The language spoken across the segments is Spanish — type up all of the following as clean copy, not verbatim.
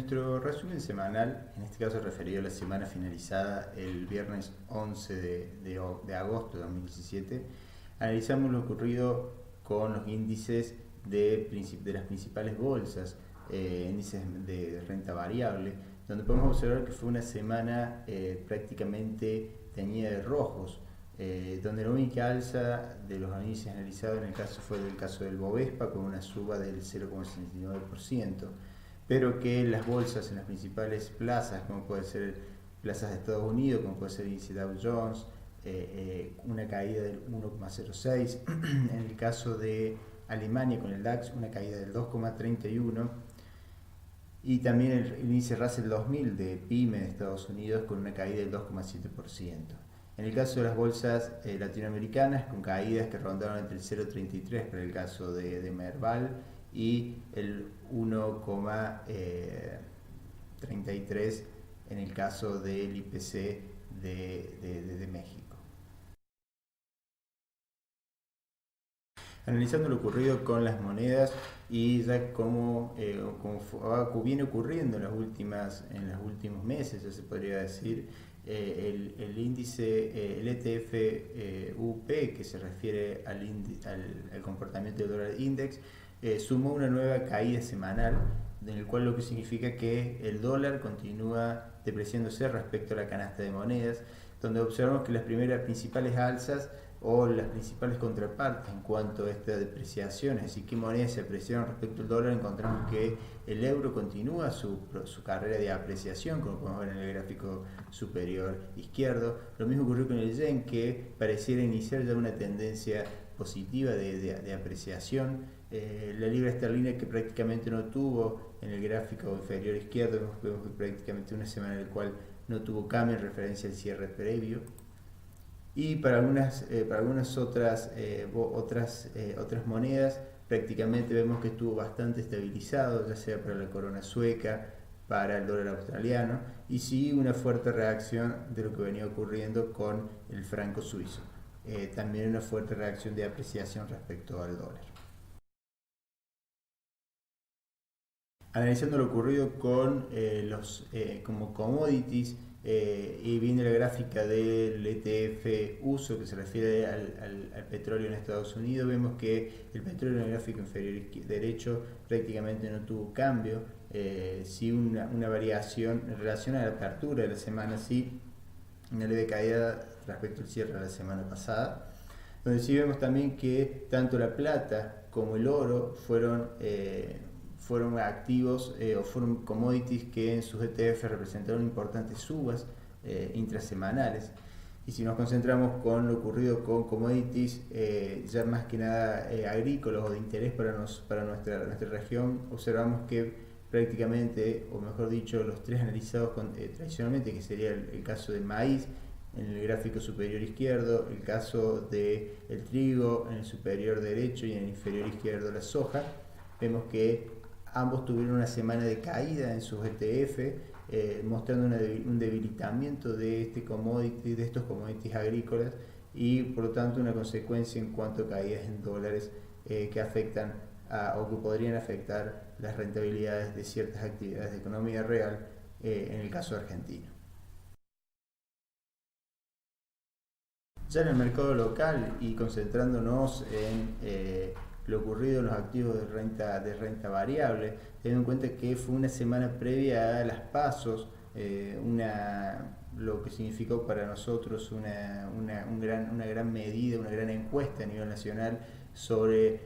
nuestro resumen semanal, en este caso referido a la semana finalizada el viernes 11 de agosto de 2017, analizamos lo ocurrido con los índices de las principales bolsas, índices de renta variable, donde podemos observar que fue una semana prácticamente teñida de rojos, donde la única alza de los índices analizados fue el caso del Bovespa, con una suba del 0,69%, pero que las bolsas en las principales plazas, como puede ser plazas de Estados Unidos, como puede ser el índice Dow Jones, una caída del 1,06%, en el caso de Alemania con el DAX una caída del 2,31%, y también el índice Russell 2000 de PYME de Estados Unidos con una caída del 2,7%. En el caso de las bolsas latinoamericanas, con caídas que rondaron entre el 0,33 para el caso de Merval y el 1,33 en el caso del IPC de México. Analizando lo ocurrido con las monedas y ya como viene ocurriendo en los últimos meses, ya se podría decir, el índice, el ETF UP, que se refiere al comportamiento del dólar index, sumó una nueva caída semanal, en el cual lo que significa que el dólar continúa depreciándose respecto a la canasta de monedas, donde observamos que las principales alzas o las principales contrapartes en cuanto a esta depreciación, es decir, qué monedas se apreciaron respecto al dólar. Encontramos que el euro continúa su carrera de apreciación, como podemos ver en el gráfico superior izquierdo. Lo mismo ocurrió con el yen, que pareciera iniciar ya una tendencia positiva de apreciación. La libra esterlina, que prácticamente no tuvo en el gráfico inferior izquierdo, vemos que prácticamente una semana en la cual no tuvo cambio en referencia al cierre previo. Y para algunas otras monedas prácticamente vemos que estuvo bastante estabilizado, ya sea para la corona sueca, para el dólar australiano, y sí una fuerte reacción de lo que venía ocurriendo con el franco suizo. También una fuerte reacción de apreciación respecto al dólar. Analizando lo ocurrido con como commodities, y viene la gráfica del ETF USO, que se refiere al petróleo en Estados Unidos, vemos que el petróleo en el gráfico inferior derecho prácticamente no tuvo cambio, sí una variación en relación a la apertura de la semana, sí una leve caída respecto al cierre de la semana pasada, donde sí vemos también que tanto la plata como el oro fueron activos o fueron commodities que en sus ETF representaron importantes subas intrasemanales. Y si nos concentramos con lo ocurrido con commodities ya más que nada agrícolas o de interés para nuestra región, observamos que prácticamente, o mejor dicho, los tres analizados tradicionalmente, que sería el caso del maíz en el gráfico superior izquierdo, el caso del trigo en el superior derecho y en el inferior izquierdo la soja, vemos que ambos tuvieron una semana de caída en sus ETF, mostrando un debilitamiento de estos commodities agrícolas, y por lo tanto una consecuencia en cuanto a caídas en dólares que afectan o que podrían afectar las rentabilidades de ciertas actividades de economía real, en el caso argentino. Ya en el mercado local, y concentrándonos en lo ocurrido en los activos de renta variable, teniendo en cuenta que fue una semana previa a las PASOs, lo que significó para nosotros una gran medida, una gran encuesta a nivel nacional sobre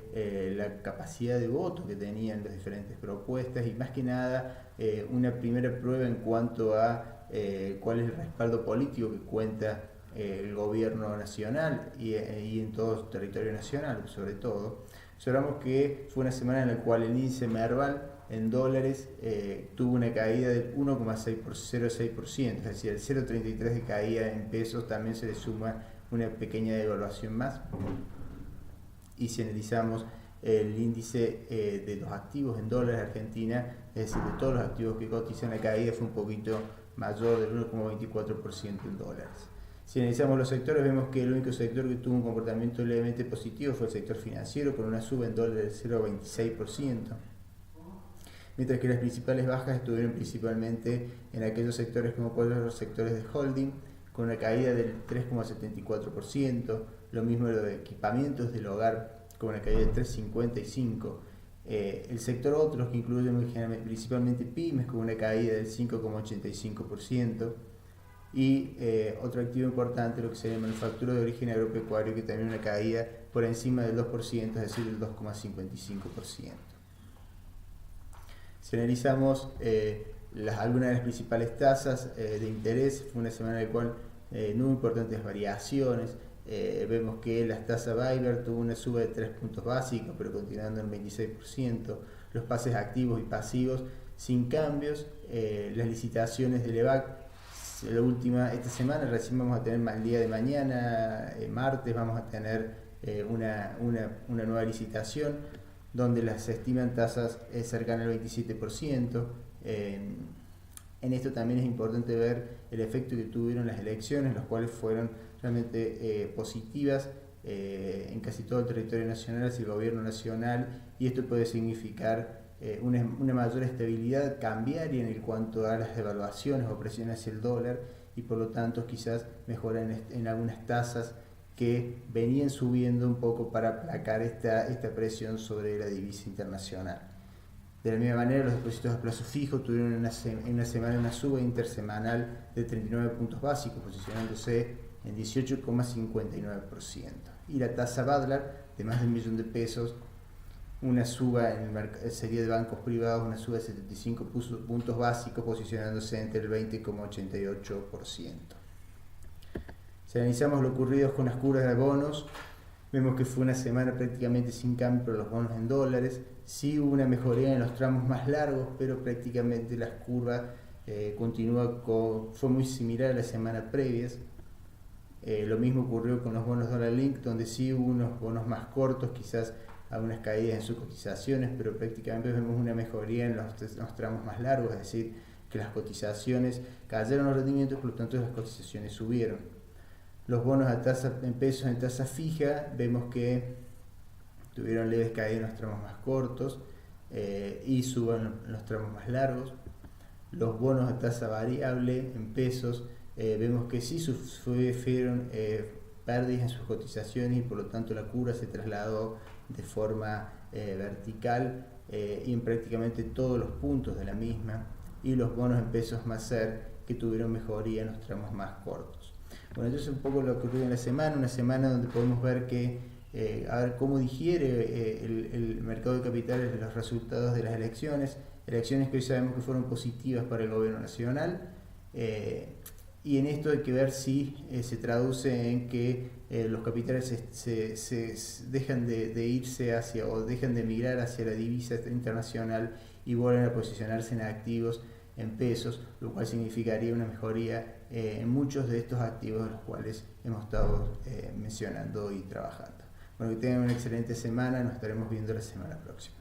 la capacidad de voto que tenían las diferentes propuestas, y más que nada una primera prueba en cuanto a cuál es el respaldo político que cuenta el gobierno nacional y en todo el territorio nacional, sobre todo. Observamos que fue una semana en la cual el índice Merval en dólares tuvo una caída del 1,06%, es decir, el 0,33 de caída en pesos también se le suma una pequeña devaluación más. Y si analizamos el índice de los activos en dólares Argentina, es decir, de todos los activos que cotizan, la caída fue un poquito mayor, del 1,24% en dólares. Si analizamos los sectores, vemos que el único sector que tuvo un comportamiento levemente positivo fue el sector financiero, con una suba en dólares del 0,26%. mientras que las principales bajas estuvieron principalmente en aquellos sectores como por los sectores de holding, con una caída del 3,74%, lo mismo lo de equipamientos del hogar, con una caída del 3,55%. El sector otros, que incluye principalmente pymes, con una caída del 5,85%. Y otro activo importante, lo que sería manufactura de origen agropecuario, que también una caída por encima del 2%, es decir, del 2,55%. Si analizamos algunas de las principales tasas de interés, fue una semana en la cual no hubo importantes variaciones. Vemos que la tasa BIBER tuvo una suba de 3 puntos básicos, pero continuando en 26%. Los pases activos y pasivos sin cambios. Las licitaciones del EVAC, esta semana recién vamos a tener, el día de mañana, martes, vamos a tener una nueva licitación donde las estiman tasas cercanas al 27%. En esto también es importante ver el efecto que tuvieron las elecciones, las cuales fueron realmente positivas en casi todo el territorio nacional hacia el gobierno nacional, y esto puede significar una mayor estabilidad cambiaria en cuanto a las devaluaciones o presiones hacia el dólar, y por lo tanto quizás mejora en algunas tasas que venían subiendo un poco para aplacar esta presión sobre la divisa internacional. De la misma manera, los depósitos a plazo fijo tuvieron en una semana una suba intersemanal de 39 puntos básicos, posicionándose en 18,59%. Y la tasa Badlar, de más de $1 millón de pesos, una suba en serie de bancos privados, una suba de 75 puntos básicos, posicionándose entre el 20,88%. Si analizamos lo ocurrido con las curvas de bonos, vemos que fue una semana prácticamente sin cambio para los bonos en dólares. Sí hubo una mejoría en los tramos más largos, pero prácticamente las curvas fue muy similar a las semanas previas. Lo mismo ocurrió con los bonos Dollar Link, donde sí hubo unos bonos más cortos, quizás algunas caídas en sus cotizaciones, pero prácticamente vemos una mejoría en los tramos más largos, es decir, que las cotizaciones cayeron los rendimientos, por lo tanto las cotizaciones subieron. Los bonos a tasa en pesos en tasa fija, vemos que tuvieron leves caídas en los tramos más cortos y suben en los tramos más largos. Los bonos a tasa variable en pesos, vemos que sí sufrieron pérdidas en sus cotizaciones, y por lo tanto la curva se trasladó de forma vertical y en prácticamente todos los puntos de la misma, y los bonos en pesos Macer, que tuvieron mejoría en los tramos más cortos. Bueno, entonces un poco lo que ocurrió en la semana, una semana donde podemos ver que a ver cómo digiere el mercado de capitales los resultados de las elecciones que hoy sabemos que fueron positivas para el gobierno nacional, y en esto hay que ver si se traduce en que los capitales se dejan de irse hacia, o dejan de migrar hacia la divisa internacional y vuelven a posicionarse en activos en pesos, lo cual significaría una mejoría en muchos de estos activos de los cuales hemos estado mencionando y trabajando. Bueno, que tengan una excelente semana, nos estaremos viendo la semana próxima.